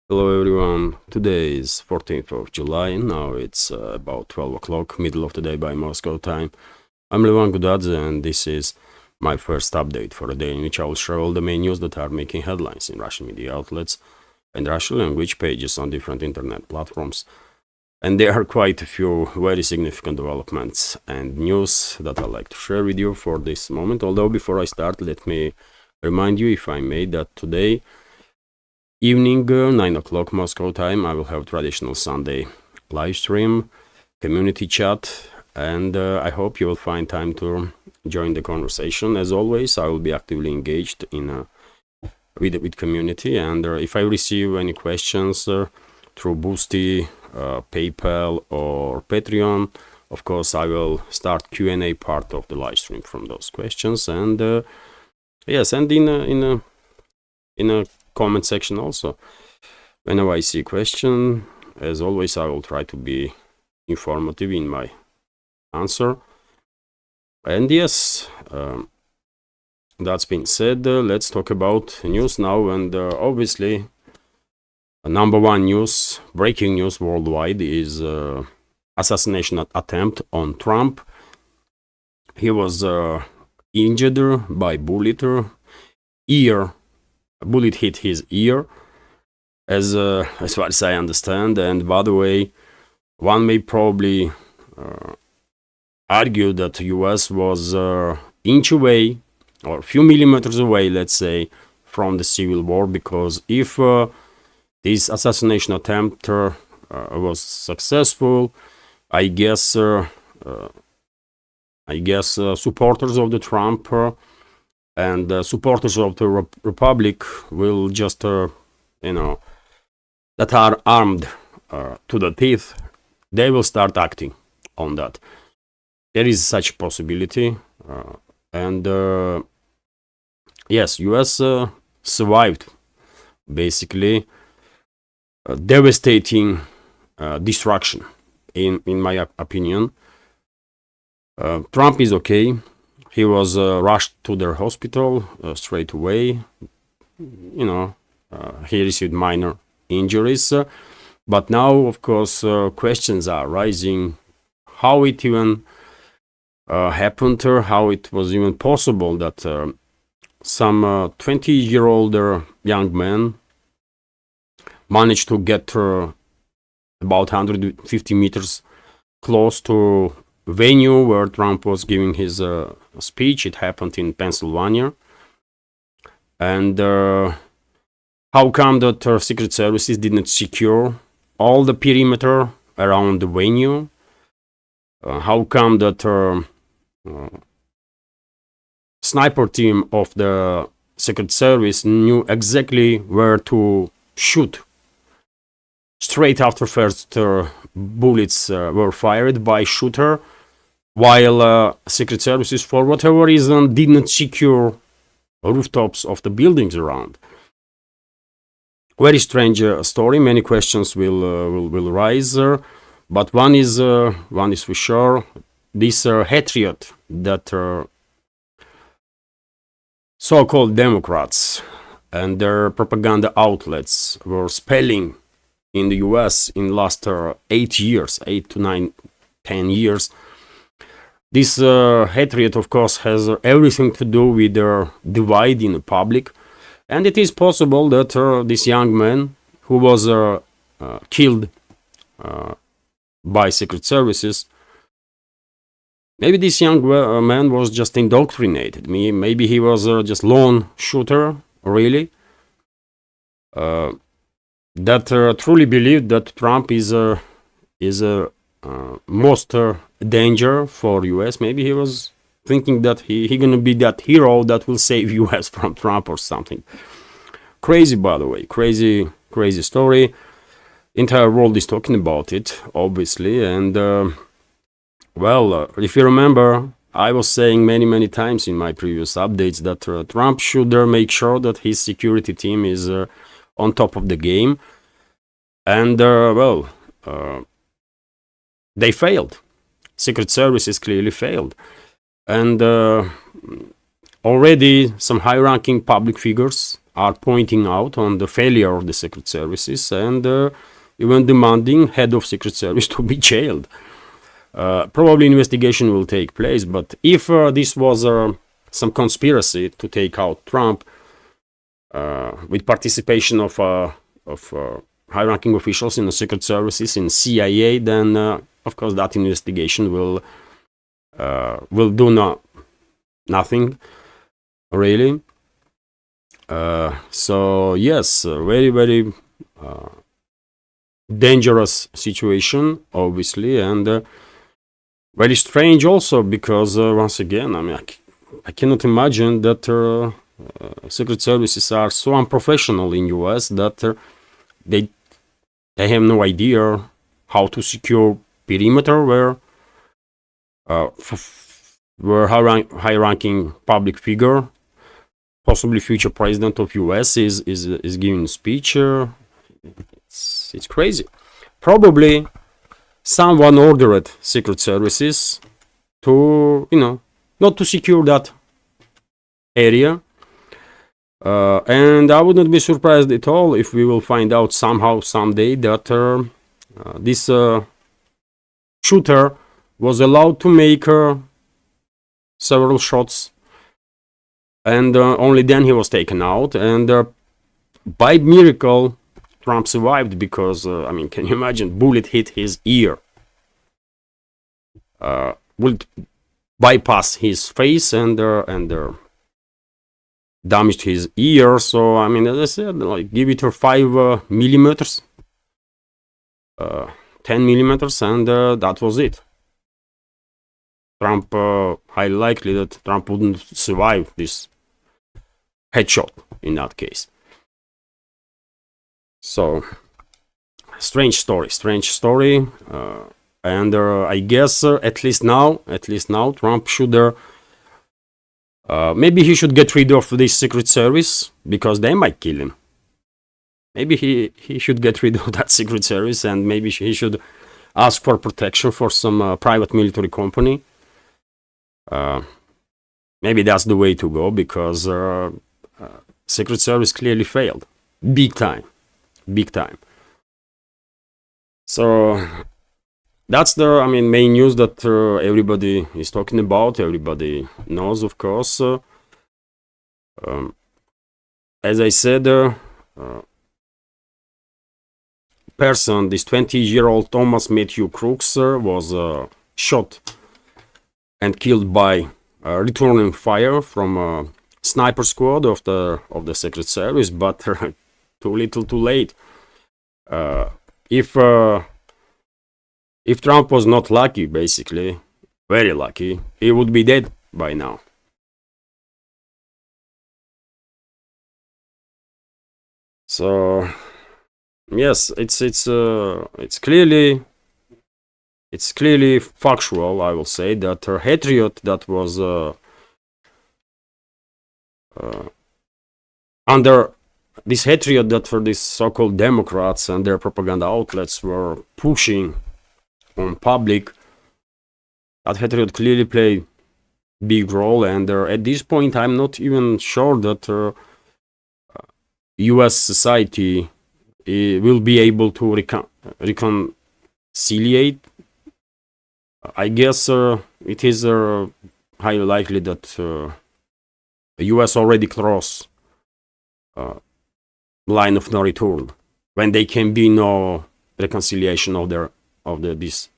Hello everyone, today is 14th of July, now it's about 12 o'clock, middle of the day by Moscow time. I'm Levan Gudadze and this is my first update for a day in which I will share all the main news that are making headlines in Russian media outlets and Russian language pages on different internet platforms. And there are quite a few very significant developments and news that I'd like to share with you for this moment. Although before I start, let me remind you, if I may, that today evening, 9 o'clock Moscow time, I will have traditional Sunday live stream, community chat, and I hope you will find time to join the conversation. As always, I will be actively engaged in with community, and if I receive any questions through Boosty, PayPal, or Patreon, of course I will start Q&A part of the live stream from those questions, and yes, and in a comment section also. Whenever I see a question, as always, I will try to be informative in my answer. And yes, that's been said, let's talk about news now. And obviously, number one news, breaking news worldwide is assassination attempt on Trump. He was injured by bullet. A bullet hit his ear, as far as I understand. And by the way, one may probably argue that the US was inch away or a few millimeters away, let's say, from the civil war, because if this assassination attempt was successful, I guess supporters of the Trump and supporters of the Republic will just, that are armed to the teeth, they will start acting on that. There is such possibility. And yes, US survived basically devastating destruction, in my opinion. Trump is okay. He was rushed to their hospital straight away. He received minor injuries. But now, of course, questions are rising how it even happened, or how it was even possible that some 20-year-old young man managed to get about 150 meters close to venue where Trump was giving his speech. It happened in Pennsylvania. And how come that Secret Services didn't secure all the perimeter around the venue? How come that sniper team of the Secret Service knew exactly where to shoot straight after first bullets were fired by shooter, while Secret Services, for whatever reason, didn't secure rooftops of the buildings around? Very strange story. Many questions will rise, but one is for sure: this hatred that so-called Democrats and their propaganda outlets were spelling in the US in last 8 to 9, 10 years. This hatred, of course, has everything to do with their divide in the public. And it is possible that this young man who was killed by Secret Services, maybe this young man was just indoctrinated. Maybe he was just lone shooter, really, that truly believed that Trump is most danger for US. Maybe he was thinking that he gonna be that hero that will save US from Trump or something. Crazy, by the way, crazy story. Entire world is talking about it, obviously. And if you remember, I was saying many times in my previous updates that Trump should make sure that his security team is on top of the game. And they failed. Secret Services clearly failed. And already some high-ranking public figures are pointing out on the failure of the secret services and even demanding head of secret service to be jailed. Probably investigation will take place, but if this was some conspiracy to take out Trump with participation of high-ranking officials in the secret services, in CIA, then of course that investigation will do nothing really. So yes, very, very dangerous situation, obviously, and very strange also, because once again, I mean, I cannot imagine that secret services are so unprofessional in US that they have no idea how to secure perimeter where high-ranking public figure, possibly future president of US, is giving a speech. It's crazy. Probably someone ordered secret services to, not to secure that area. And I would not be surprised at all if we will find out somehow, someday, that this shooter was allowed to make several shots, and only then he was taken out. And by miracle, Trump survived, because, I mean, can you imagine? Bullet hit his ear. Would bypass his face and damaged his ear. So, I mean, as I said, like, give it 5 millimeters, 10 millimeters, and that was it. Trump, highly likely that Trump wouldn't survive this headshot in that case. So, strange story. And I guess at least now, Trump should maybe he should get rid of this secret service, because they might kill him. Maybe he should get rid of that secret service, and maybe he should ask for protection for some private military company. Maybe that's the way to go, because secret service clearly failed, big time. So that's the, I mean, main news that everybody is talking about, everybody knows, of course. As I said, person, this 20-year-old Thomas Matthew Crooks, was shot and killed by returning fire from a sniper squad of the Secret Service, but too little, too late. If Trump was not lucky, basically, very lucky, he would be dead by now. So yes, it's clearly factual, I will say, that her hatred that was under this hatred that for these so-called Democrats and their propaganda outlets were pushing on public, that hatred clearly played big role. And at this point, I'm not even sure that U.S. society will be able to reconciliate. I guess it is highly likely that the U.S. already crossed line of no return, when there can be no reconciliation of this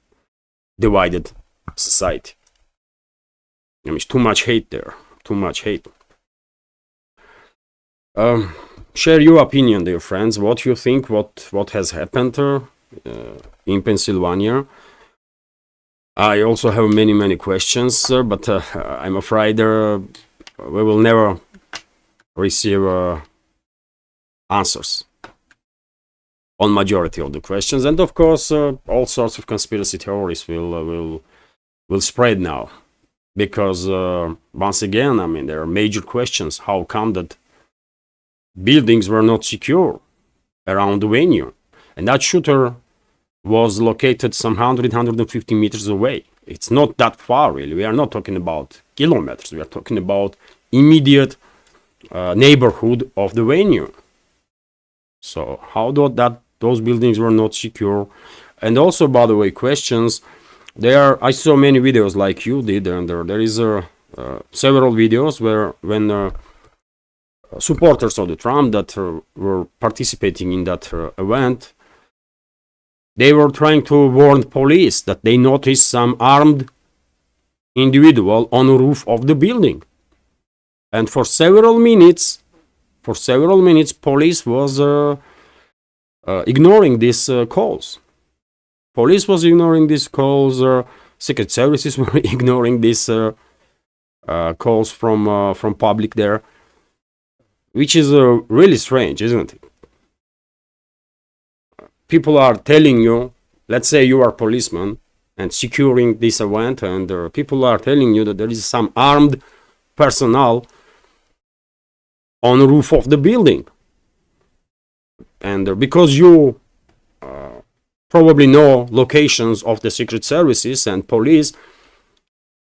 divided society. I mean, it's too much hate there, too much hate. Share your opinion, dear friends. What you think? What has happened in Pennsylvania? I also have many questions, but I'm afraid we will never receive answers on majority of the questions. And of course, all sorts of conspiracy theories will spread now, because once again, I mean, there are major questions. How come that buildings were not secure around the venue, and that shooter was located some 150 meters away? It's not that far, really. We are not talking about kilometers. We are talking about immediate neighborhood of the venue. So how those buildings were not secure? And also, by the way, questions. I saw many videos like you did, and there is several videos where when supporters of the Trump that were participating in that event, they were trying to warn police that they noticed some armed individual on the roof of the building, and for several minutes, police was ignoring these calls. Police was ignoring these calls. Secret services were ignoring these calls from public there, which is really strange, isn't it? People are telling you, let's say you are a policeman and securing this event, and people are telling you that there is some armed personnel on the roof of the building, and because you probably know locations of the secret services and police,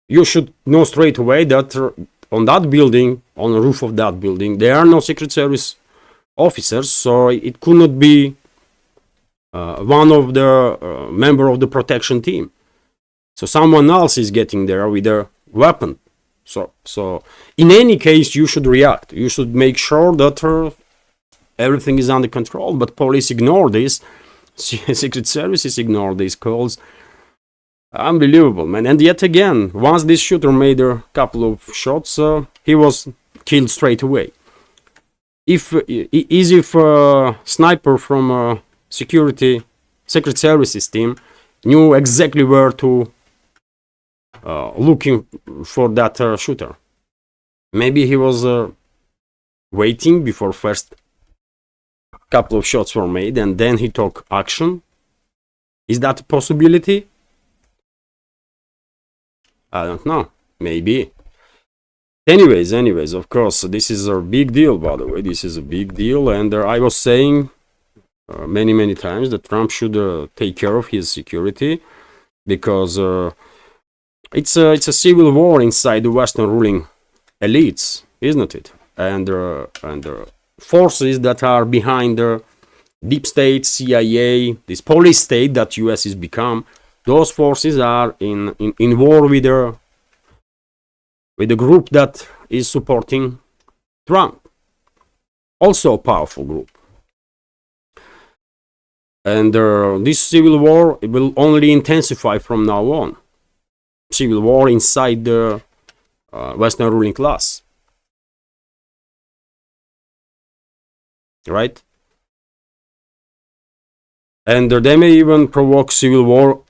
you should know straight away that on that building, on the roof of that building, there are no secret service officers, so it could not be one of the member of the protection team. So someone else is getting there with a weapon. So in any case, you should react. You should make sure that everything is under control. But police ignore this. Secret services ignore these calls. Unbelievable, man. And yet again, once this shooter made a couple of shots, he was killed straight away. If a sniper from secret services team knew exactly where to looking for that shooter. Maybe he was waiting before first couple of shots were made and then he took action. Is that a possibility? I don't know. Maybe. Anyways, of course, this is a big deal, by the way. This is a big deal, and I was saying many times that Trump should take care of his security, because it's a civil war inside the Western ruling elites, isn't it? And forces that are behind the deep state, CIA, this police state that US has become. Those forces are in war with the group that is supporting Trump. Also a powerful group. And this civil war will only intensify from now on. Civil war inside the Western ruling class. Right? And they may even provoke civil war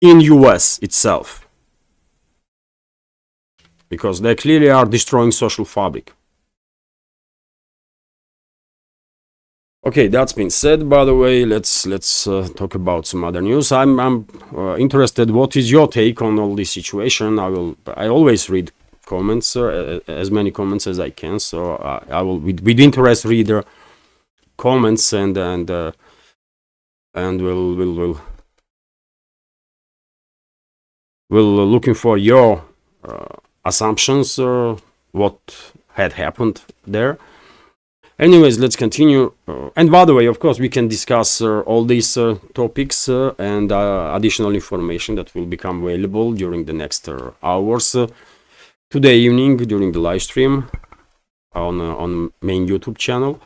in US itself, because they clearly are destroying social fabric. Okay, that's been said. By the way, let's talk about some other news. I'm interested. What is your take on all this situation? I always read comments, as many comments as I can. So I will with interest read the comments and we'll looking for your assumptions, what had happened there. Anyways, let's continue. And by the way, of course, we can discuss all these topics and additional information that will become available during the next hours. Today evening, during the live stream on main YouTube channel.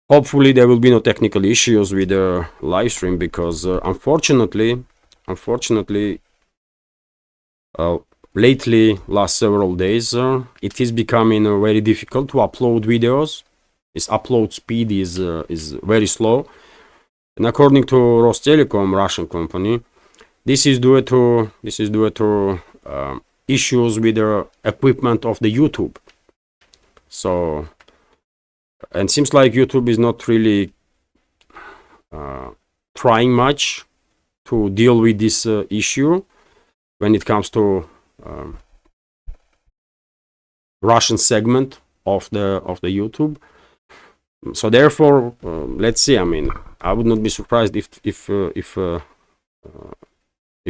Hopefully, there will be no technical issues with the live stream, because unfortunately, lately, last several days, it is becoming very difficult to upload videos. Its upload speed is very slow, and according to Rostelecom, Russian company, this is due to issues with the equipment of the YouTube. So, and seems like YouTube is not really trying much to deal with this issue when it comes to Russian segment of the YouTube. So therefore, let's see. I mean, I would not be surprised if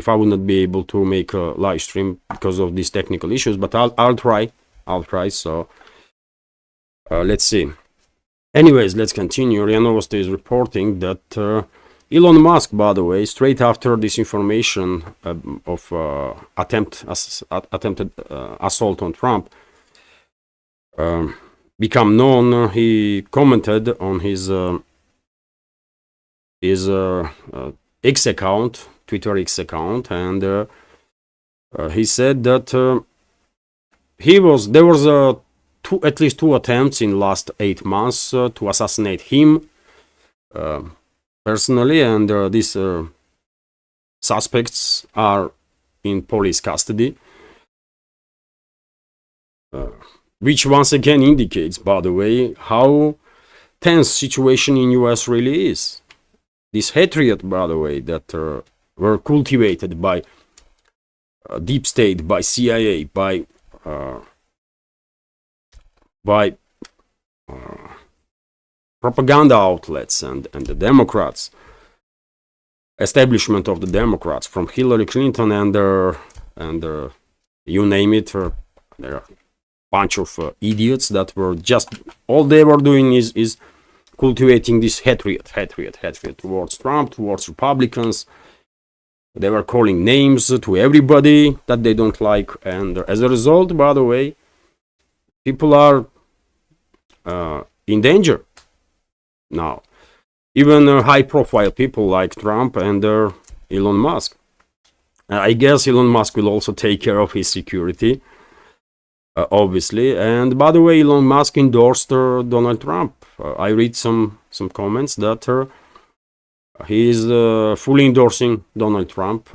I would not be able to make a live stream because of these technical issues. But I'll try. So Let's see. Anyways, let's continue. RIA Novosti is reporting that Elon Musk, by the way, straight after this information of attempted assault on Trump become known, he commented on his X account, Twitter X account, and he said that there was at least two attempts in last 8 months to assassinate him personally, and these suspects are in police custody, which once again indicates, by the way, how tense situation in US really is. This hatred, by the way, that were cultivated by deep state, by CIA, by propaganda outlets and the Democrats, establishment of the Democrats, from Hillary Clinton and you name it, there are a bunch of idiots that were just, all they were doing is cultivating this hatred towards Trump, towards Republicans. They were calling names to everybody that they don't like, and as a result, by the way, people are in danger now. Even high-profile people like Trump and Elon Musk. I guess Elon Musk will also take care of his security, obviously. And by the way, Elon Musk endorsed Donald Trump. I read some comments that he is fully endorsing Donald Trump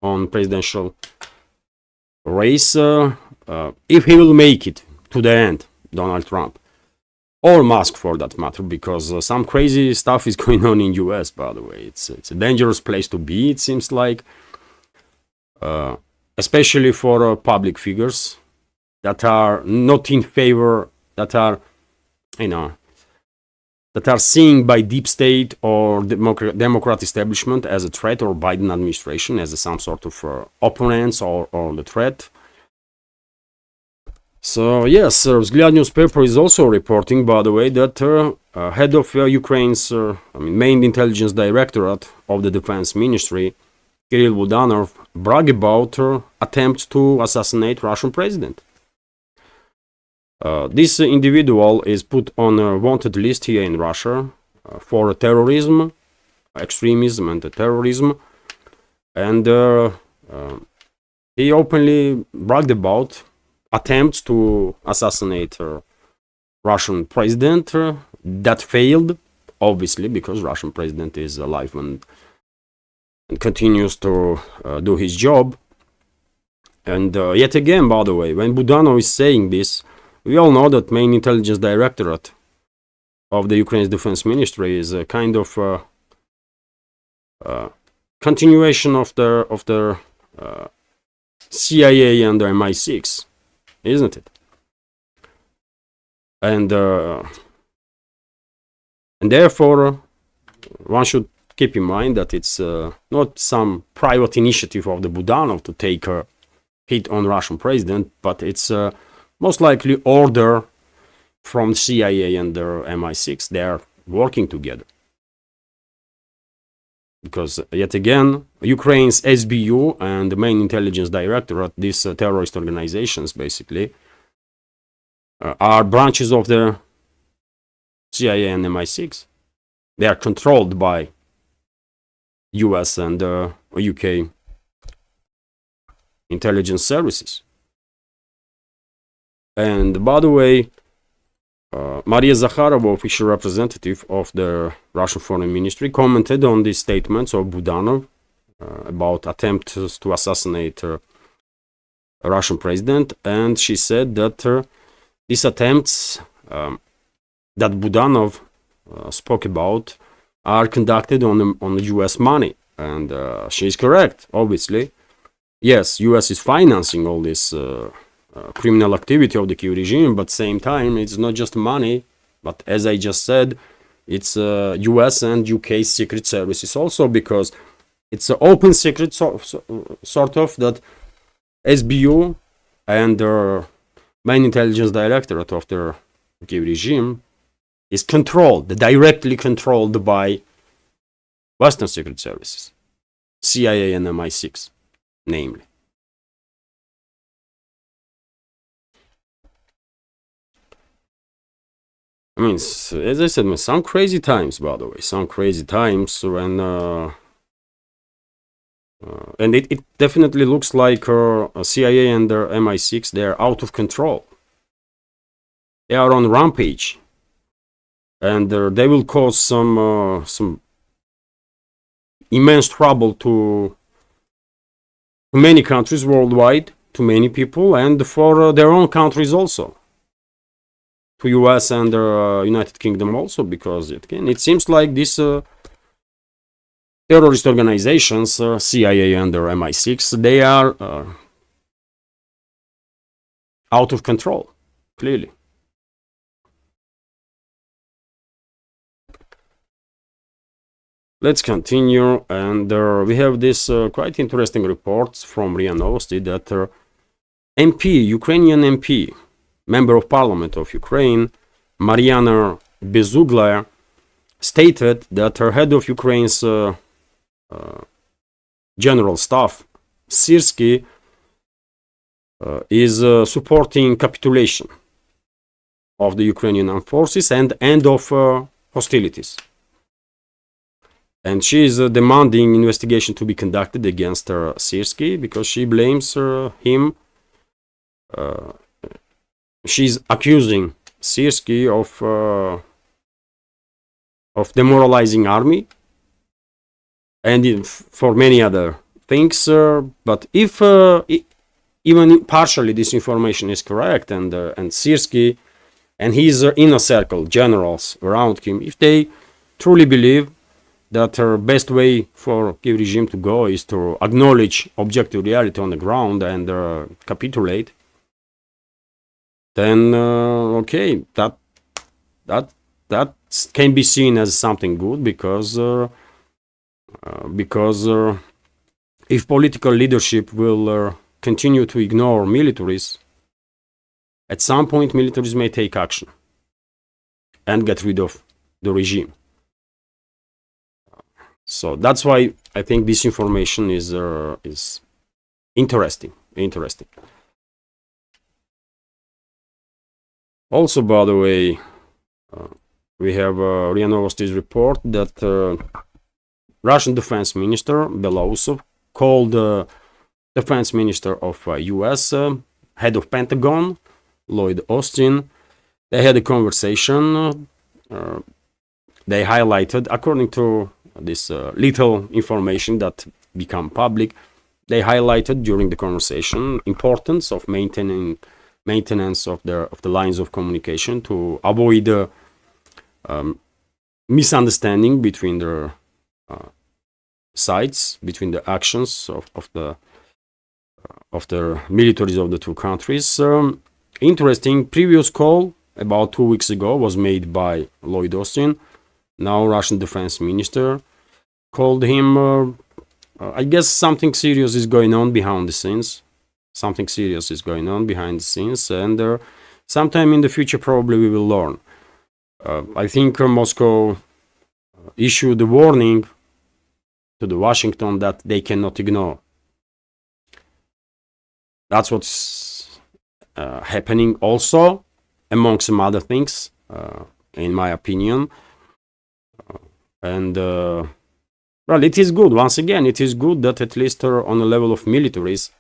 on presidential race if he will make it to the end, Donald Trump, or Musk for that matter, because some crazy stuff is going on in US, by the way. It's a dangerous place to be, it seems like, especially for public figures that are not in favor, that are, that are seen by deep state or Democrat establishment as a threat, or Biden administration as some sort of opponents or the threat. So yes, Vzglyad newspaper is also reporting, by the way, that head of Ukraine's main intelligence directorate of the defense ministry, Kirill Budanov, bragged about attempts to assassinate Russian president. This individual is put on a wanted list here in Russia for terrorism, extremism and terrorism, and he openly bragged about attempts to assassinate Russian president that failed, obviously, because Russian president is alive and continues to do his job. And yet again, by the way, when Budanov is saying this, we all know that main intelligence directorate of the Ukraine's defense ministry is a kind of continuation of the CIA and the MI6, isn't it? And therefore, one should keep in mind that it's not some private initiative of the Budanov to take a hit on Russian president, but it's most likely order from CIA and the MI6. They are working together. Because, yet again, Ukraine's SBU and the main intelligence directorate, these terrorist organizations, basically, are branches of the CIA and MI6. They are controlled by US and UK intelligence services. And by the way, Maria Zakharova, official representative of the Russian Foreign Ministry, commented on these statements of Budanov about attempts to assassinate a Russian president, and she said that these attempts that Budanov spoke about are conducted on US money, and she is correct, obviously. Yes, US is financing all this criminal activity of the Kyiv regime, but same time it's not just money, but as I just said, it's US and UK secret services also, because it's an open secret sort of that SBU and main intelligence directorate of the Kiev regime is controlled, directly controlled by Western secret services, CIA and MI6, namely. I mean, as I said, some crazy times, by the way, some crazy times when, and it definitely looks like CIA and MI6, they're out of control. They are on rampage, and they will cause some immense trouble to many countries worldwide, to many people, and for their own countries also. To US and United Kingdom also, because it seems like these terrorist organizations, CIA and MI6, they are out of control, clearly. Let's continue, and we have this quite interesting report from RIA Novosti that Ukrainian MP, Member of Parliament of Ukraine, Mariana Bezuglaya, stated that her head of Ukraine's general staff, Syrsky, is supporting capitulation of the Ukrainian armed forces and end of hostilities. And she is demanding investigation to be conducted against Syrsky because she blames him. She's accusing Syrsky of demoralizing army and for many other things. But if even partially this information is correct, and Syrsky and his inner circle generals around him, if they truly believe that the best way for Kiev regime to go is to acknowledge objective reality on the ground and capitulate, then okay, that can be seen as something good, because if political leadership will continue to ignore militaries, at some point militaries may take action and get rid of the regime. So that's why I think this information is interesting. Also, by the way, we have RIA Novosti's report that Russian Defense Minister Belousov called Defense Minister of US, head of Pentagon, Lloyd Austin. They had a conversation. They highlighted, according to this little information that become public, they highlighted during the conversation importance of maintenance of the lines of communication to avoid misunderstanding between the sides, between the actions of the militaries of the two countries. Interesting, previous call about 2 weeks ago was made by Lloyd Austin. Now Russian Defense Minister called him. I guess something serious is going on behind the scenes. And sometime in the future probably we will learn. I think Moscow issued a warning to the Washington that they cannot ignore. That's what's happening also, among some other things, in my opinion. And well, it is good. Once again, it is good that at least on the level of militaries,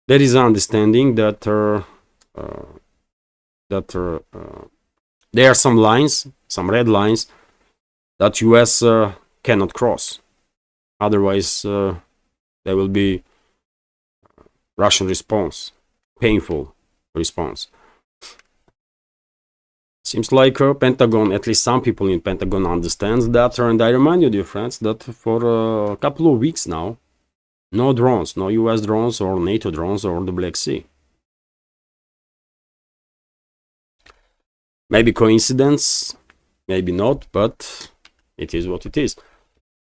there is understanding that there are some lines, some red lines that US cannot cross. Otherwise, there will be Russian response, painful response. Seems like Pentagon, at least some people in Pentagon understands that, and I remind you, dear friends, that for a couple of weeks now, no drones, no US drones or NATO drones or the Black Sea. Maybe coincidence, maybe not, but it is what it is.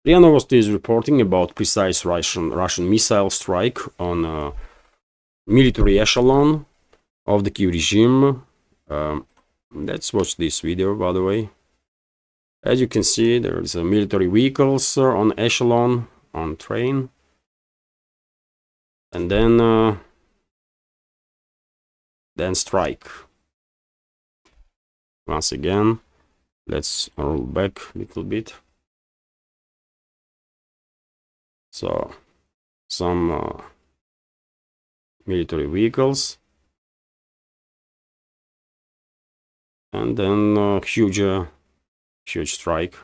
RIA Novosti is reporting about precise Russian missile strike on military echelon of the Kiev regime. Let's watch this video, by the way. As you can see, there's military vehicles on echelon, on train. And then strike. Once again, let's roll back a little bit. So, some military vehicles. And then huge strike.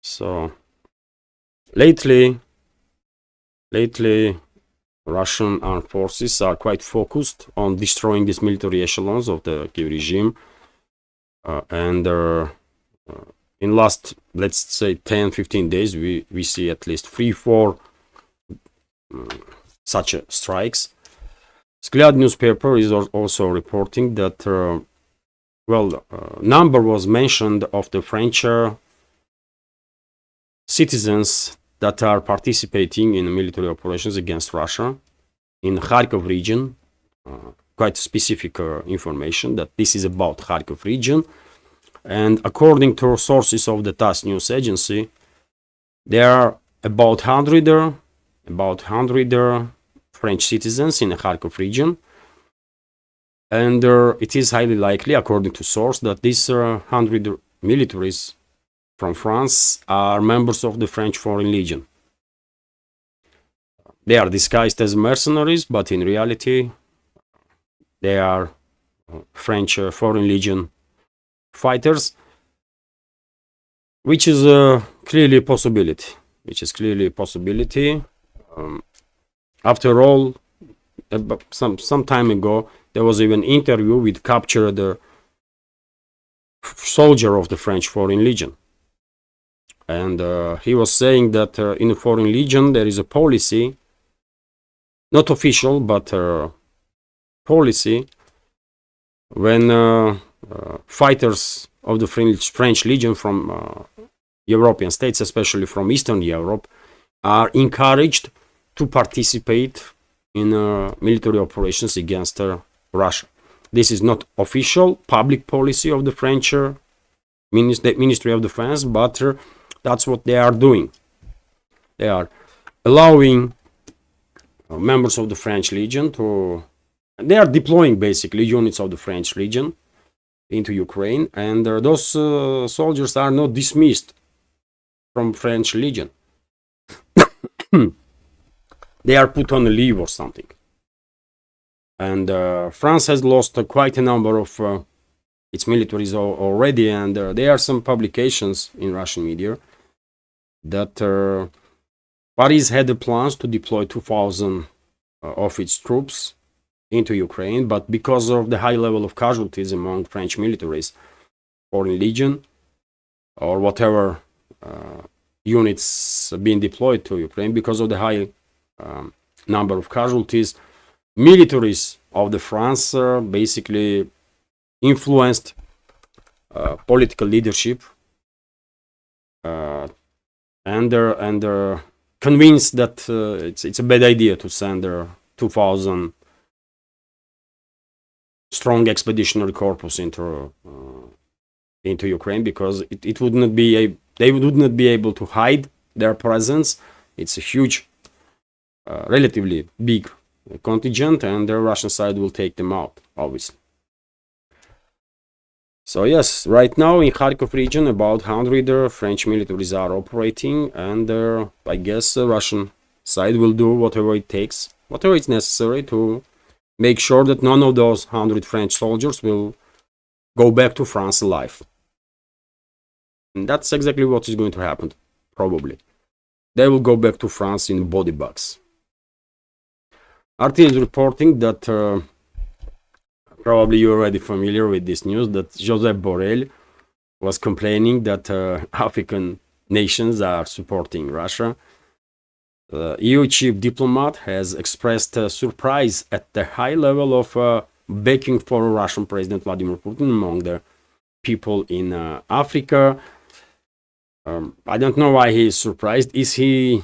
So lately Russian armed forces are quite focused on destroying these military echelons of the Kiev regime, and in last, let's say, 10-15 days we see at least 3-4 such strikes. Sklad newspaper is also reporting that number was mentioned of the French citizens that are participating in military operations against Russia in Kharkov region. Quite specific information that this is about Kharkov region, and according to sources of the TASS news agency, there are about 100 French citizens in the Kharkov region, and it is highly likely, according to source, that these 100 militaries from France are members of the French Foreign Legion. They are disguised as mercenaries, but in reality they are French Foreign Legion fighters, which is clearly a possibility. After all, some time ago, there was even an interview with captured soldier of the French Foreign Legion. And he was saying that in the Foreign Legion there is a policy, not official, but policy, when fighters of the French Legion from European states, especially from Eastern Europe, are encouraged to participate in military operations against Russia. This is not official public policy of the French Ministry of Defense, but that's what they are doing. They are allowing members of the French Legion to... They are deploying basically units of the French Legion into Ukraine, and those soldiers are not dismissed from French Legion. They are put on a leave or something. And France has lost quite a number of its militaries already, and there are some publications in Russian media that Paris had the plans to deploy 2,000 of its troops into Ukraine, but because of the high level of casualties among French militaries, Foreign Legion, or whatever units being deployed to Ukraine, because of the high number of casualties, militaries of the France basically influenced political leadership and convinced that it's a bad idea to send 2,000 strong expeditionary corpus into Ukraine, because they would not be able to hide their presence. It's a huge, relatively big contingent, and the Russian side will take them out, obviously. So yes, right now in Kharkov region, about 100 French militaries are operating, and I guess the Russian side will do whatever it takes, whatever is necessary to make sure that none of those 100 French soldiers will go back to France alive. And that's exactly what is going to happen, probably. They will go back to France in body bags. RT is reporting that, probably you're already familiar with this news, that Joseph Borrell was complaining that African nations are supporting Russia. The EU chief diplomat has expressed surprise at the high level of backing for Russian President Vladimir Putin among the people in Africa. I don't know why he is surprised. Is he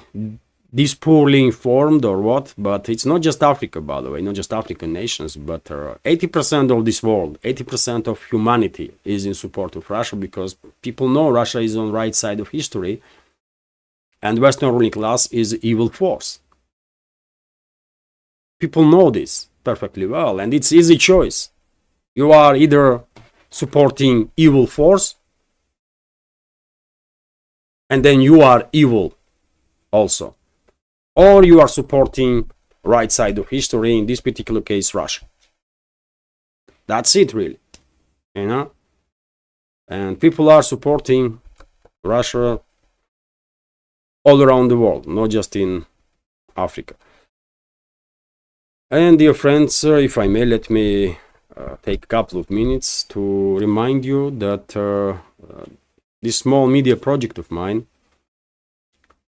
this poorly informed or what? But it's not just Africa, by the way, not just African nations, but 80% of this world, 80% of humanity is in support of Russia, because people know Russia is on the right side of history, and Western ruling class is evil force. People know this perfectly well, and it's easy choice. You are either supporting evil force, and then you are evil also, or you are supporting right side of history, in this particular case Russia. That's it, really, you know. And people are supporting Russia all around the world, not just in Africa. And dear friends, if I may, let me take a couple of minutes to remind you that this small media project of mine,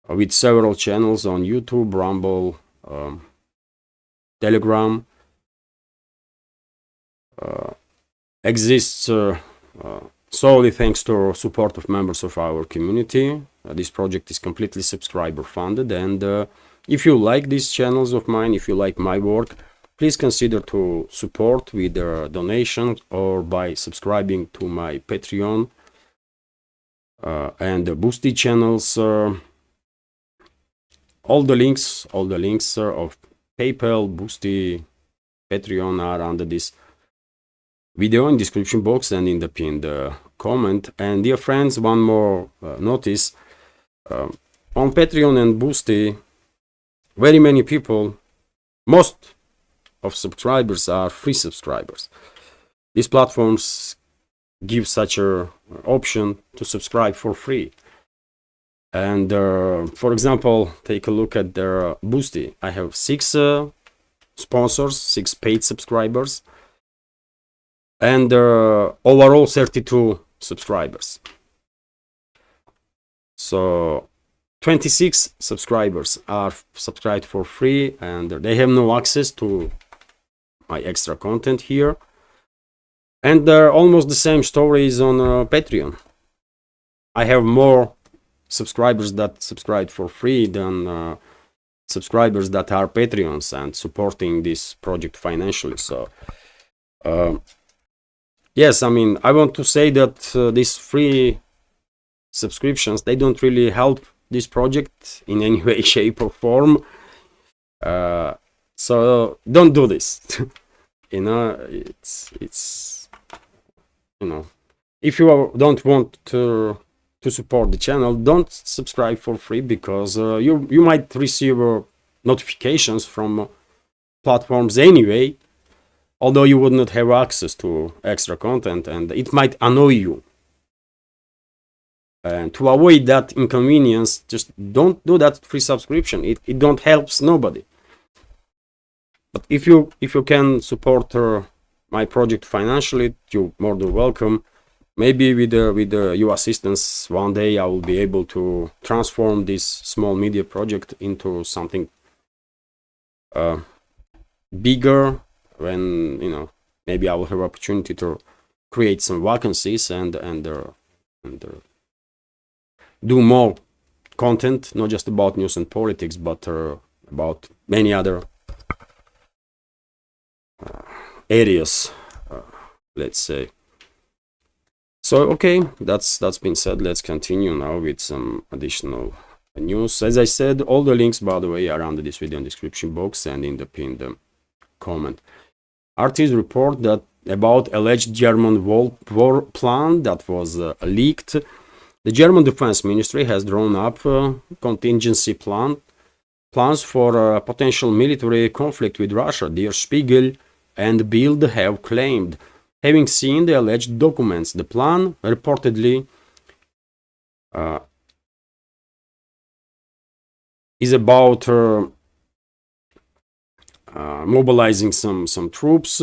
with several channels on YouTube, Rumble, Telegram, exists solely thanks to support of members of our community. This project is completely subscriber funded, and if you like these channels of mine, if you like my work, please consider to support with a donation or by subscribing to my Patreon and the Boosty channels. All the links of PayPal, Boosty, Patreon are under this video in description box and in the pinned comment. And dear friends, one more notice. On Patreon and Boosty, very many people, most of subscribers are free subscribers. These platforms give such a option to subscribe for free. And for example, take a look at their Boosty. I have 6 sponsors, 6 paid subscribers, and overall 32 subscribers. So 26 subscribers are subscribed for free, and they have no access to my extra content here. And they're almost the same stories on Patreon. I have more subscribers that subscribe for free than subscribers that are Patreons and supporting this project financially. So yes, I mean, I want to say that these free subscriptions, they don't really help this project in any way, shape or form. So don't do this. You know, it's you know, if you don't want to support the channel, don't subscribe for free, because you might receive notifications from platforms anyway, although you would not have access to extra content, and it might annoy you. And to avoid that inconvenience, just don't do that free subscription. It don't helps nobody. But if you can support my project financially, you're more than welcome. Maybe with your assistance, one day I will be able to transform this small media project into something bigger, when, you know, maybe I will have opportunity to create some vacancies and do more content, not just about news and politics, but about many other areas, let's say. So okay, that's been said. Let's continue now with some additional news. As I said, all the links, by the way, are under this video in the description box and in the pinned comment. RTs report that about alleged German war plan that was leaked. The German Defense Ministry has drawn up contingency plans for a potential military conflict with Russia. Der Spiegel and Bild have claimed, having seen the alleged documents. The plan reportedly is about mobilizing some troops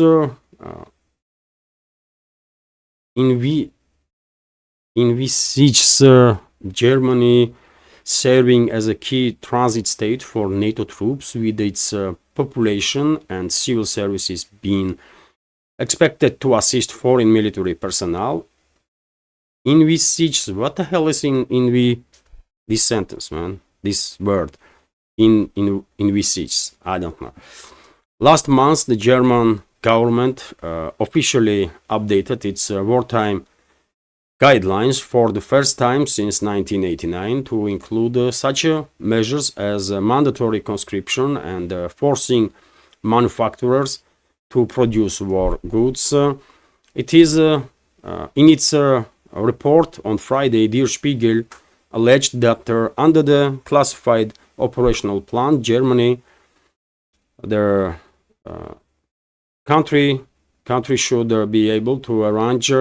envisages Germany serving as a key transit state for NATO troops, with its population and civil services being expected to assist foreign military personnel Envisage. What the hell is in this sentence, man? This word. Envisage. I don't know. Last month, the German government officially updated its wartime guidelines for the first time since 1989 to include such measures as mandatory conscription and forcing manufacturers to produce war goods. It is in its report on Friday, Der Spiegel alleged that under the classified operational plan, Germany, their country should be able to arrange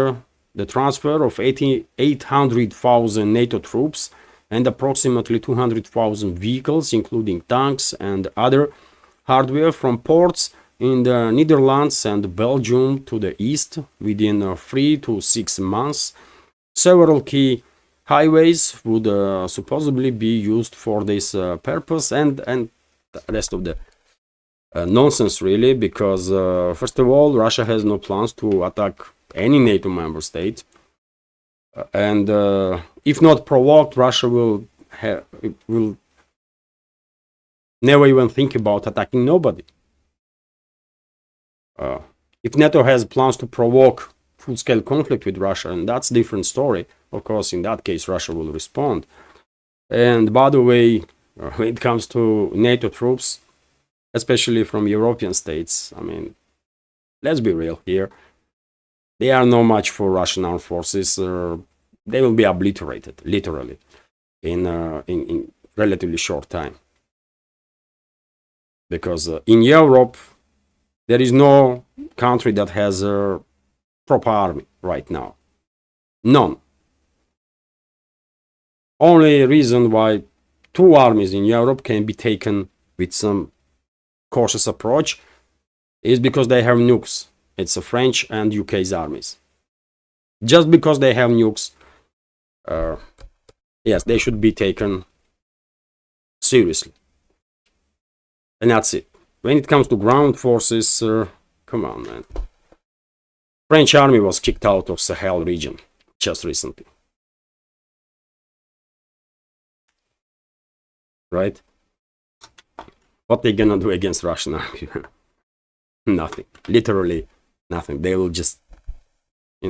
the transfer of 800,000 NATO troops and approximately 200,000 vehicles, including tanks and other hardware, from ports in the Netherlands and Belgium to the east within 3 to 6 months. Several key highways would supposedly be used for this purpose, and the rest of the nonsense, really, because first of all, Russia has no plans to attack any NATO member state, and if not provoked, Russia will never even think about attacking nobody. If NATO has plans to provoke full-scale conflict with Russia, and that's a different story. Of course, in that case, Russia will respond. And by the way, when it comes to NATO troops, especially from European states, I mean, let's be real here. They are no match for Russian armed forces. They will be obliterated, literally, in relatively short time. Because in Europe, there is no country that has a proper army right now. None. Only reason why two armies in Europe can be taken with some cautious approach is because they have nukes. It's the French and UK's armies. Just because they have nukes, yes, they should be taken seriously. And that's it. When it comes to ground forces, come on, man. French army was kicked out of Sahel region just recently. Right? What they gonna do against Russian army? Nothing. Literally nothing. They will just, they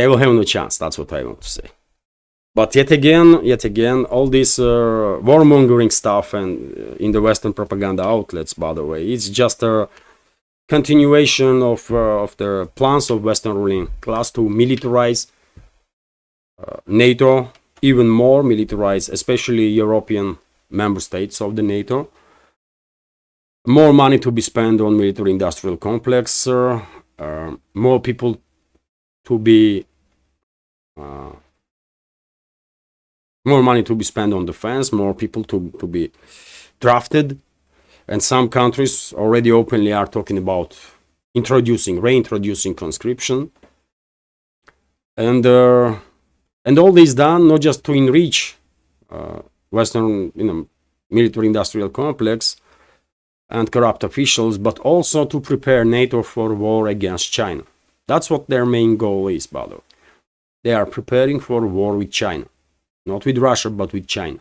will have no chance. That's what I want to say. But yet again, all this warmongering stuff and in the Western propaganda outlets, by the way, it's just a continuation of the plans of Western ruling class to militarize NATO even more, militarize especially European member states of the NATO. More money to be spent on military-industrial complex, more people to be, more money to be spent on defense, more people to be drafted, and some countries already openly are talking about reintroducing conscription, and all this done not just to enrich Western, military-industrial complex and corrupt officials, but also to prepare NATO for war against China. That's what their main goal is, by the way. They are preparing for war with China. Not with Russia, but with China.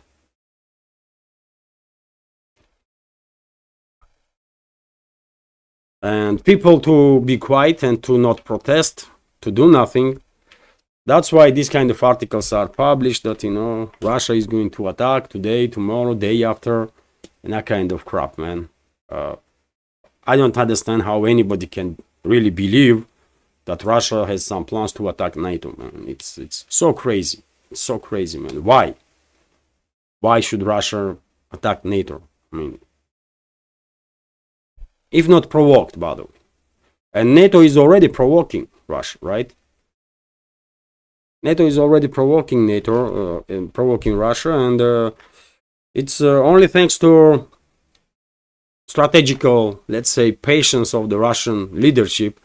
And people to be quiet and to not protest, to do nothing. That's why these kind of articles are published, that, Russia is going to attack today, tomorrow, day after, and that kind of crap, man. I don't understand how anybody can really believe that Russia has some plans to attack NATO, man. It's so crazy. It's so crazy, man. Why? Why should Russia attack NATO? I mean, if not provoked, by the way. And NATO is already provoking Russia, right? NATO is already provoking provoking Russia, and it's only thanks to strategical, let's say, patience of the Russian leadership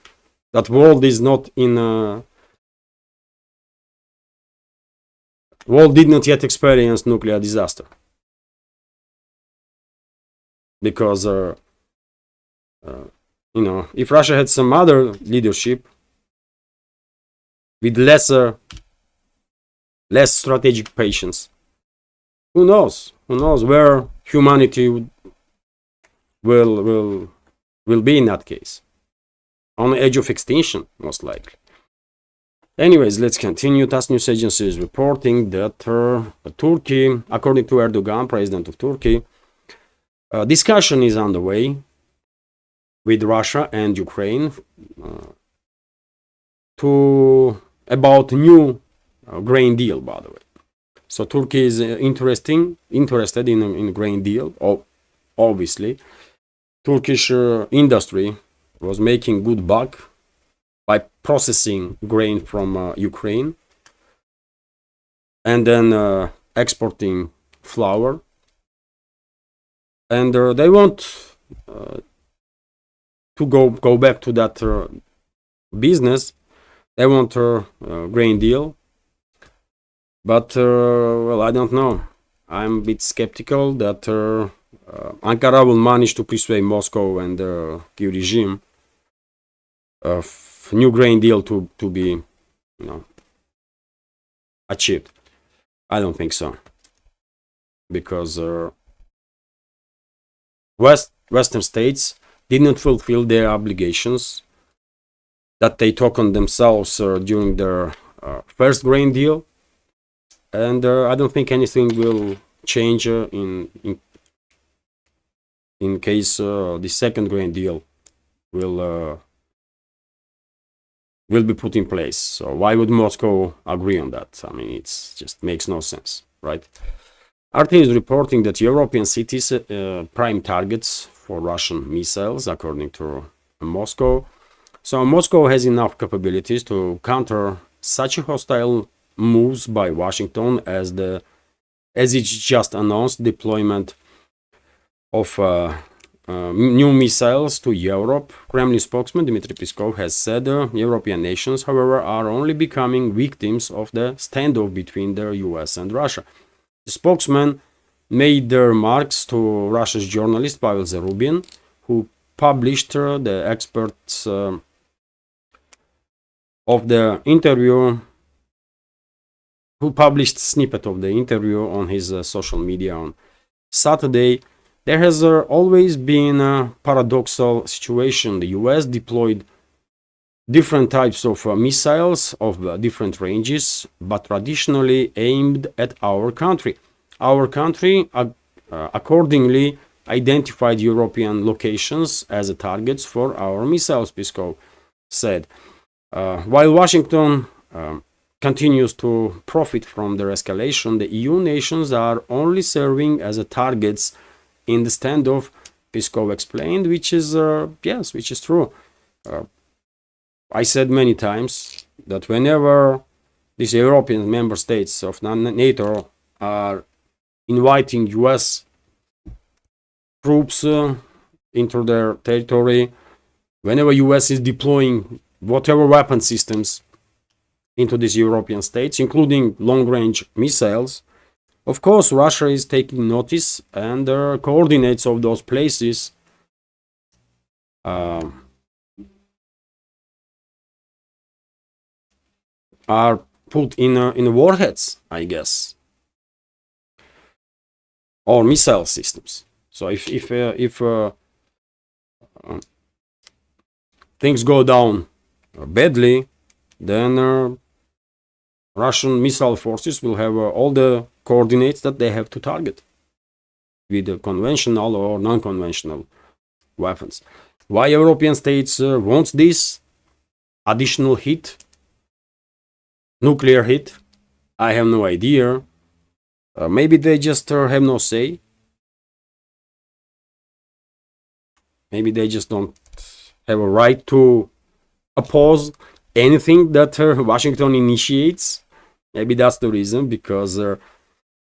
that world is not in. World did not yet experience nuclear disaster, because if Russia had some other leadership, with less strategic patience. Who knows? Who knows where humanity will be in that case? On the edge of extinction, most likely. Anyways, let's continue. TASS news agency is reporting that Turkey, according to Erdogan, president of Turkey, discussion is underway with Russia and Ukraine about new grain deal, by the way. So Turkey is interested in a grain deal. Obviously, Turkish industry was making good buck by processing grain from Ukraine and then exporting flour, and they want to go back to that business. They want a grain deal, but well, I don't know. I'm a bit skeptical that Ankara will manage to persuade Moscow and the Kyiv regime of new grain deal to be, achieved. I don't think so, because Western states did not fulfill their obligations that they took on themselves during their first grain deal, and I don't think anything will change in case the second grain deal will be put in place. So why would Moscow agree on that? I mean, it just makes no sense, right? RT is reporting that European cities prime targets for Russian missiles, according to Moscow. So Moscow has enough capabilities to counter such hostile moves by Washington as its just announced deployment of new missiles to Europe. Kremlin spokesman Dmitry Peskov has said European nations, however, are only becoming victims of the standoff between the US and Russia. The spokesman made the remarks to Russia's journalist Pavel Zarubin, who published the experts of the interview, who published snippet of the interview on his social media on Saturday. There has always been a paradoxal situation. The US deployed different types of missiles of different ranges, but traditionally aimed at our country. Our country accordingly identified European locations as targets for our missiles, Peskov said. While Washington continues to profit from their escalation, the EU nations are only serving as targets in the standoff, Peskov explained, which is true. I said many times that whenever these European member states of NATO are inviting US troops into their territory, whenever US is deploying whatever weapon systems into these European states, including long-range missiles, of course, Russia is taking notice, and the coordinates of those places are put in warheads, I guess, or missile systems. So if things go down badly, then Russian missile forces will have all the coordinates that they have to target with conventional or non-conventional weapons. Why European states want this additional hit, nuclear hit, I have no idea. Maybe they just have no say. Maybe they just don't have a right to oppose anything that Washington initiates. Maybe that's the reason, because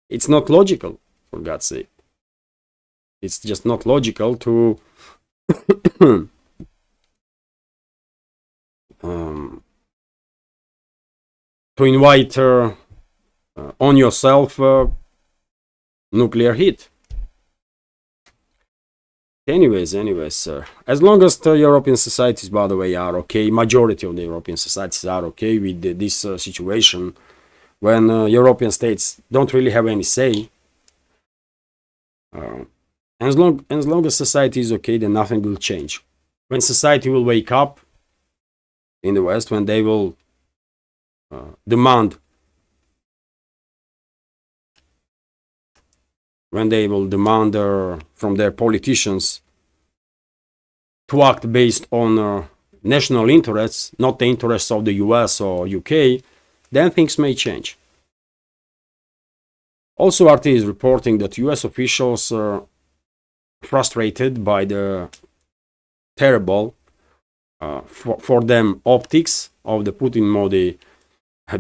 it's not logical, for God's sake. It's just not logical to to invite on yourself nuclear hit. Anyways, as long as the European societies, by the way, are okay, majority of the European societies are okay with this situation, when European states don't really have any say, as long as society is okay, then nothing will change. When society will wake up in the West, when they will demand, from their politicians to act based on national interests, not the interests of the US or UK, then things may change. Also, RT is reporting that US officials are frustrated by the terrible, for them, optics of the Putin-Modi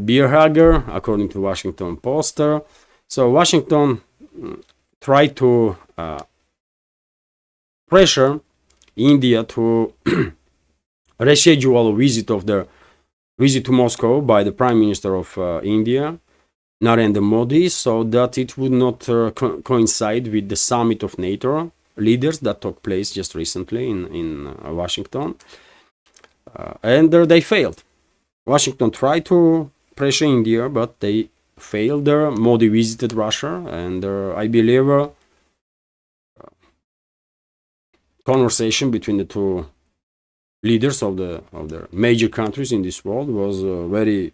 beer hugger, according to Washington Post. So Washington tried to pressure India to reschedule a visit to Moscow by the Prime Minister of India, Narendra Modi, so that it would not coincide with the summit of NATO leaders that took place just recently in Washington. And they failed. Washington tried to pressure India, but they failed. Modi visited Russia, and I believe conversation between the two leaders of the major countries in this world was very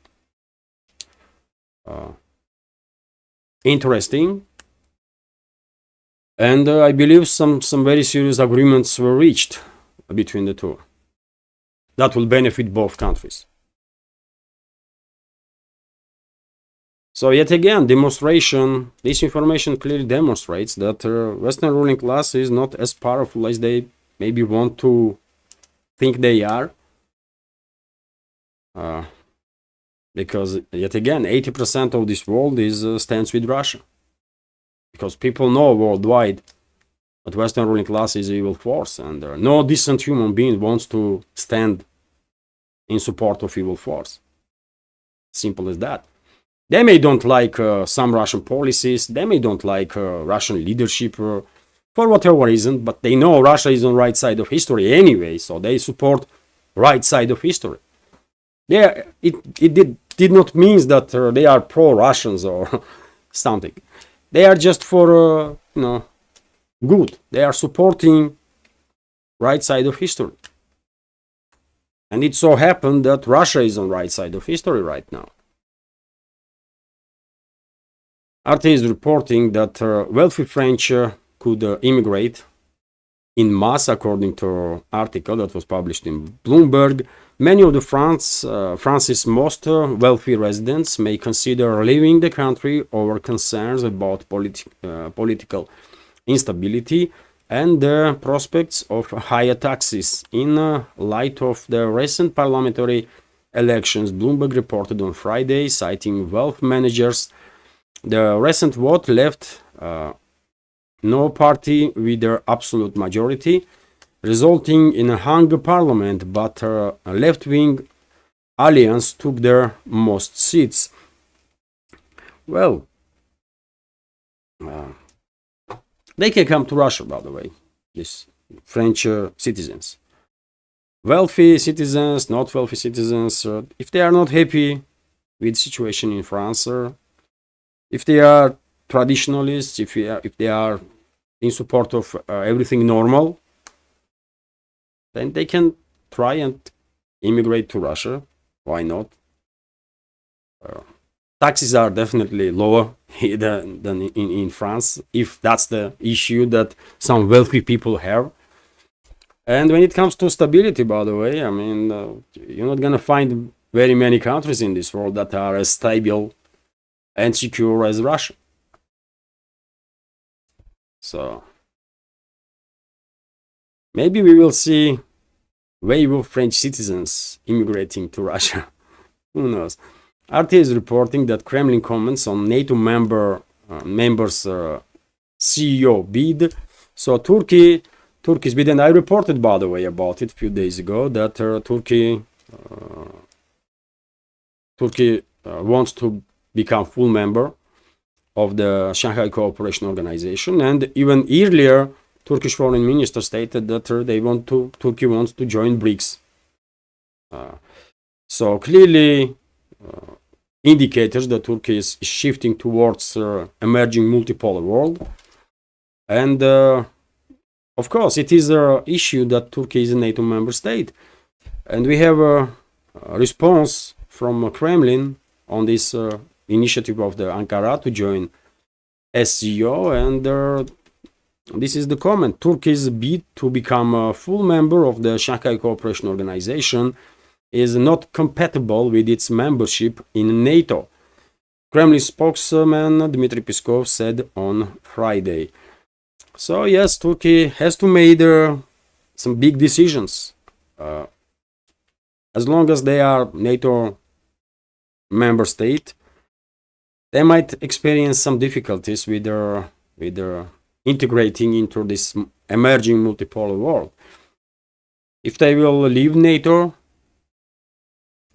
interesting, and I believe some very serious agreements were reached between the two that will benefit both countries. So yet again, this information clearly demonstrates that Western ruling class is not as powerful as they maybe want to think they are. Because yet again, 80% of this world stands with Russia. Because people know worldwide that Western ruling class is evil force, and no decent human being wants to stand in support of evil force. Simple as that. They may don't like some Russian policies, they may don't like Russian leadership for whatever reason, but they know Russia is on the right side of history anyway, so they support right side of history. It did not mean that they are pro-Russians or something. They are just for, good. They are supporting right side of history. And it so happened that Russia is on right side of history right now. RT is reporting that wealthy French could immigrate in mass, according to an article that was published in Bloomberg. Many of France's most wealthy residents may consider leaving the country over concerns about political instability and the prospects of higher taxes. In light of the recent parliamentary elections, Bloomberg reported on Friday, citing wealth managers, the recent vote left no party with their absolute majority, resulting in a hung parliament, but a left-wing alliance took their most seats. Well, they can come to Russia, by the way, these French citizens. Wealthy citizens, not wealthy citizens, if they are not happy with the situation in France, if they are traditionalists, if they are in support of everything normal, then they can try and immigrate to Russia. Why not? Taxes are definitely lower than in France, if that's the issue that some wealthy people have. And when it comes to stability, by the way, I mean, you're not gonna find very many countries in this world that are as stable and secure as Russia. So maybe we will see wave of French citizens immigrating to Russia. Who knows? RT is reporting that Kremlin comments on NATO members' CEO bid. So Turkey's bid, and I reported, by the way, about it a few days ago, that Turkey wants to become full member of the Shanghai Cooperation Organization, and even earlier Turkish foreign minister stated that Turkey wants to join BRICS. So clearly indicators that Turkey is shifting towards emerging multipolar world. And of course, it is an issue that Turkey is a NATO member state. And we have a response from Kremlin on this initiative of the Ankara to join SCO. And this is the comment. Turkey's bid to become a full member of the Shanghai Cooperation Organization is not compatible with its membership in NATO, Kremlin spokesman Dmitry Peskov said on Friday. So yes, Turkey has to make some big decisions. As long as they are NATO member state, they might experience some difficulties with integrating into this emerging multipolar world. If they will leave NATO,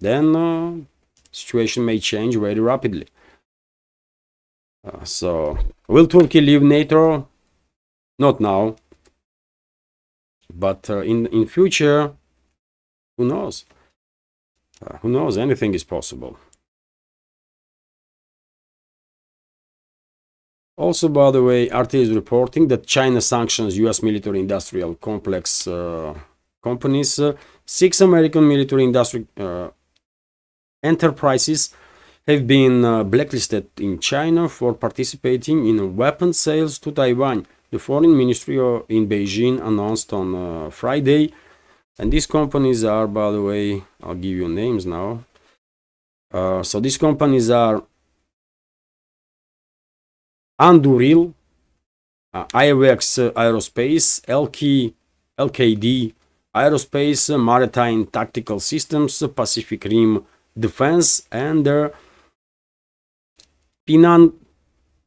then situation may change very rapidly. So will Turkey leave NATO? Not now, but in future, who knows? Who knows? Anything is possible. Also, by the way, RT is reporting that China sanctions U.S. military-industrial complex companies. 6 American military-industrial enterprises have been blacklisted in China for participating in weapons sales to Taiwan. The foreign ministry in Beijing announced on Friday. And these companies are, by the way, I'll give you names now. So these companies are Anduril, IWX Aerospace, LKD Aerospace, Maritime Tactical Systems, Pacific Rim Defense, and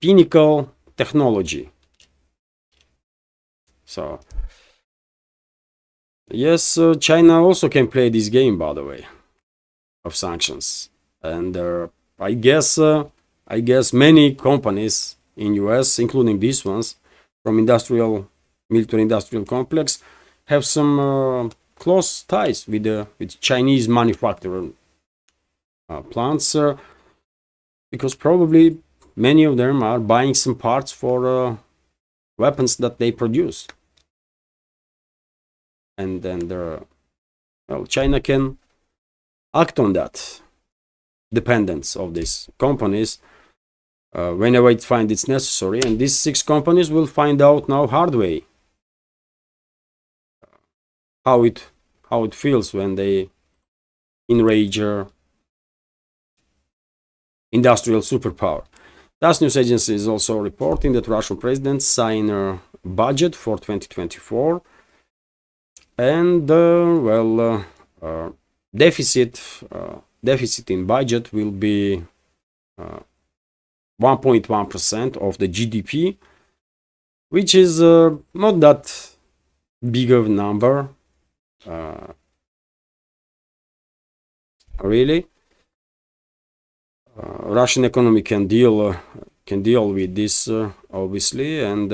Pinnacle Technology. So yes, China also can play this game, by the way, of sanctions. And I guess many companies in US, including these ones from military-industrial complex, have some close ties with Chinese manufacturer plants, because probably many of them are buying some parts for weapons that they produce. And then well, China can act on that dependence of these companies whenever it finds it's necessary. And these 6 companies will find out now hard way how it feels when they enrage industrial superpower. TASS news agency is also reporting that Russian president signed a budget for 2024. And well, deficit in budget will be 1.1% of the GDP, which is not that big of a number, really. Russian economy can deal with this, obviously, and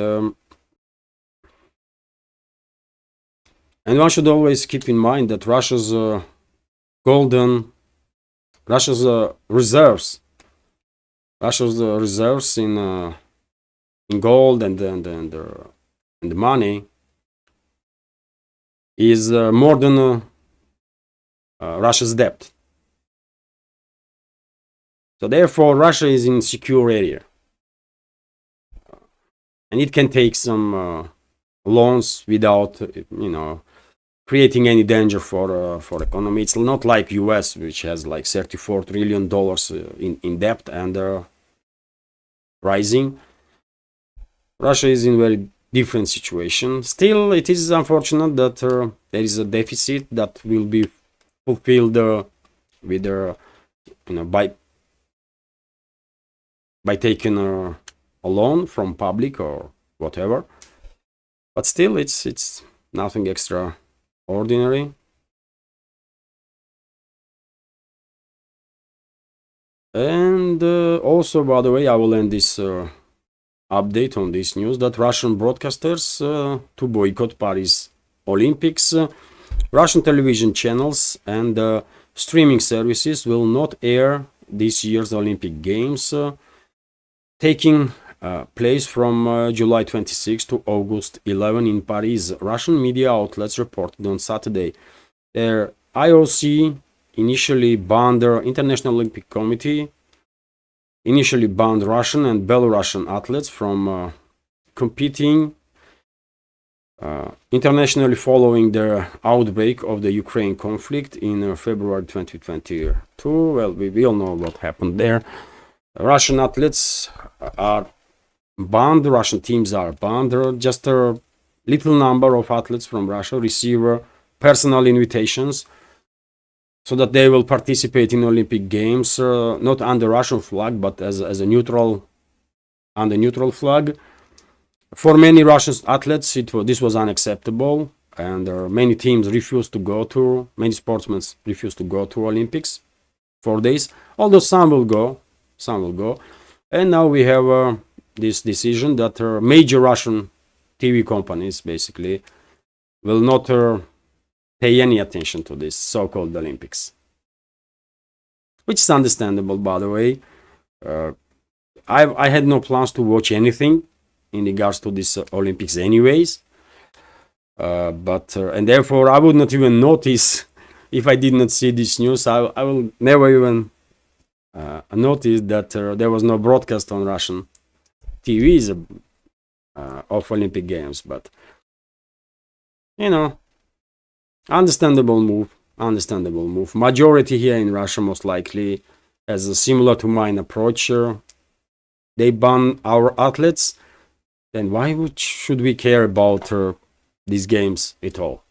one should always keep in mind that Russia's reserves in gold and the money is more than Russia's debt. So therefore, Russia is in secure area, and it can take some loans without, creating any danger for economy. It's not like US, which has like $34 trillion in debt and rising. Russia is in very different situation. Still, it is unfortunate that there is a deficit that will be fulfilled with by taking a loan from public or whatever. But still, it's nothing extraordinary. And also, by the way, I will end this update on this news that Russian broadcasters to boycott Paris Olympics. Russian television channels and streaming services will not air this year's Olympic Games, taking place from July 26 to August 11 in Paris. Russian media outlets reported on Saturday. Their IOC initially banned the International Olympic Committee initially banned Russian and Belarusian athletes from competing internationally following the outbreak of the Ukraine conflict in February 2022. Well, we all know what happened there. Russian athletes are banned, Russian teams are banned. Just a little number of athletes from Russia receive personal invitations so that they will participate in Olympic Games, not under Russian flag, but as a neutral, under neutral flag. For many Russian athletes, this was unacceptable, and many teams refused to go to, many sportsmen refused to go to Olympics for this, although some will go. And now we have this decision that major Russian TV companies basically will not pay any attention to this so-called Olympics, which is understandable, by the way. I had no plans to watch anything in regards to this Olympics anyways, and therefore I would not even notice if I did not see this news. I will never even notice that there was no broadcast on Russian TVs of Olympic Games. But you know, understandable move. Majority here in Russia most likely has a similar to mine approach. They ban our athletes. Then why should we care about these games at all?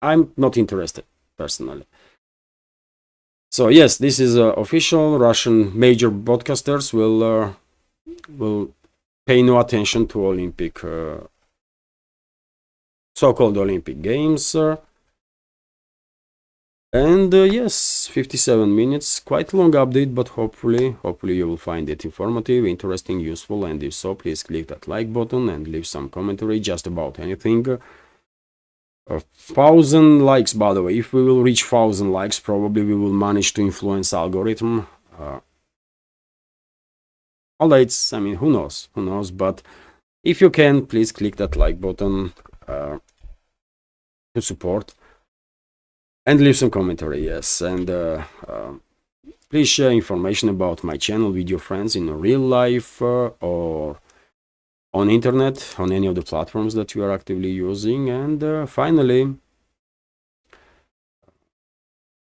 I'm not interested personally. So yes, this is official. Russian major broadcasters will pay no attention to Olympic so-called Olympic Games. And yes, 57 minutes, quite a long update, but hopefully you will find it informative, interesting, useful, and if so, please click that like button and leave some commentary just about anything. 1,000 likes, by the way. If we will reach 1,000 likes, probably we will manage to influence algorithm. Although it's, I mean, who knows, but if you can, please click that like button to support. And leave some commentary, yes, and please share information about my channel with your friends in real life or on internet, on any of the platforms that you are actively using. And finally,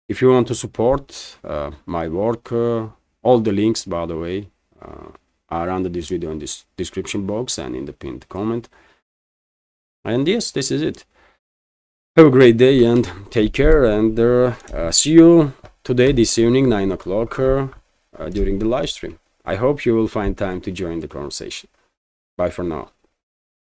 if you want to support my work, all the links, by the way, are under this video in this description box and in the pinned comment. And yes, this is it. Have a great day and take care, and see you today, this evening, 9 o'clock, during the live stream. I hope you will find time to join the conversation. Bye for now.